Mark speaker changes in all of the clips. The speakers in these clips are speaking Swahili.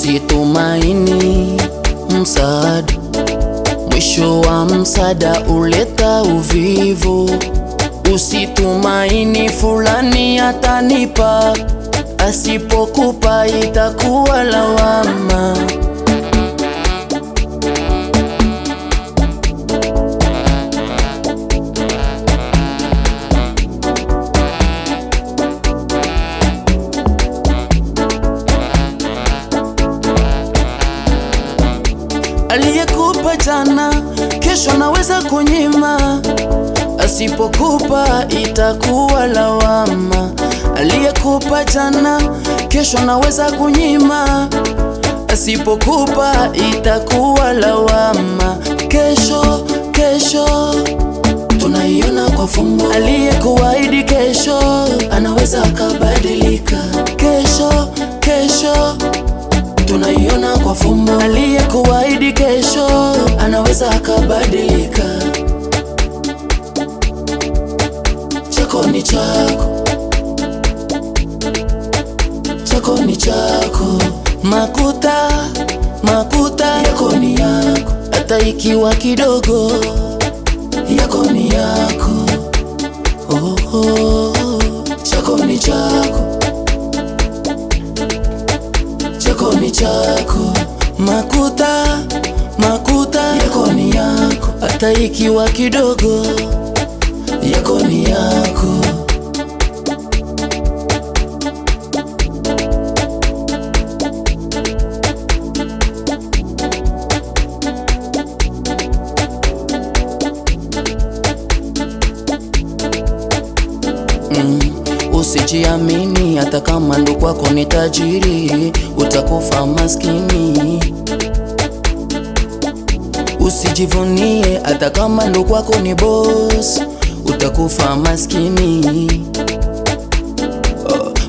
Speaker 1: Usitumaini msaada, mwisho wa msaada uleta uvivu. Usitumaini fulani atanipa, asipokupa itakuwa lawama. Aliyekupa jana, kesho naweza kunyima, asipokupa itakuwa lawama. Aliyekupa jana, kesho naweza kunyima, asipokupa itakuwa lawama. Kesho tunaiona kwa fumbo. Aliyekuahidi kesho anaweza akabadilika. Kesho tunaiona kwa fumbo. Aliyekuahidi kesho anaweza akabadilika. Chako ni chako, chako ni chako. Makuta yako ni yako, hata ikiwa kidogo. Yako ni yako, chako ni chako, chako ni chako. Makuta yako ni yako, hata ikiwa kidogo. Yako ni yako. Usijiamini hata kama ndo kwako ni tajiri, utakufa maskini. Usijivunie hata kama ndo kwako ni boss, utakufa maskini.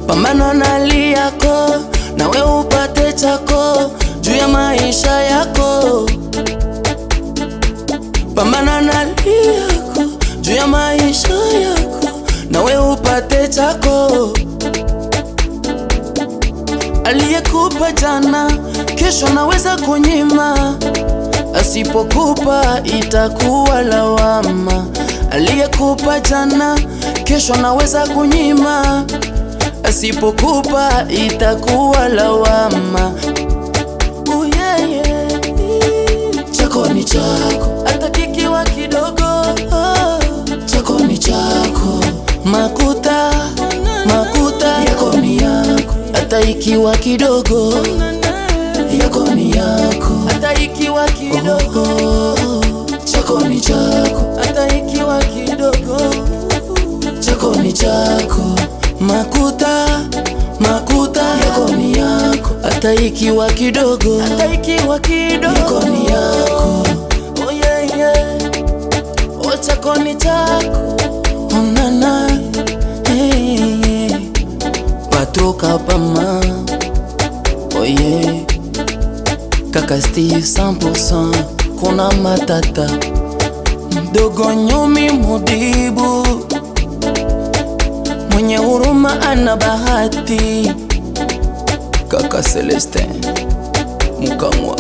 Speaker 1: Pambana na hali yako, nawe upate chako juu ya maisha yako. Pambana na hali yako juu ya maisha yako, nawe upate chako. Aliyekupa jana, kesho naweza kunyima, asipokupa itakuwa lawama. Aliyekupa jana, kesho naweza kunyima, asipokupa itakuwa lawama. Chako ni chako, hata kikiwa kidogo. Chako ni chako. Makuta yako ni yako, hata ikiwa kidogo. Yako ni yako, hata ikiwa kidogo. Chako ni chako, hata ikiwa kidogo. Chako ni chako. Makuta yako ni yako, hata ikiwa kidogo. Hata ikiwa kidogo. Yako ni yako. Chako ni chako. Nana Patoka pama. Kaka Steve 100%. Kuna matata mdogo Nyumi Mudibu, mwenye huruma ana bahati. Kaka Celestin Mukamwa.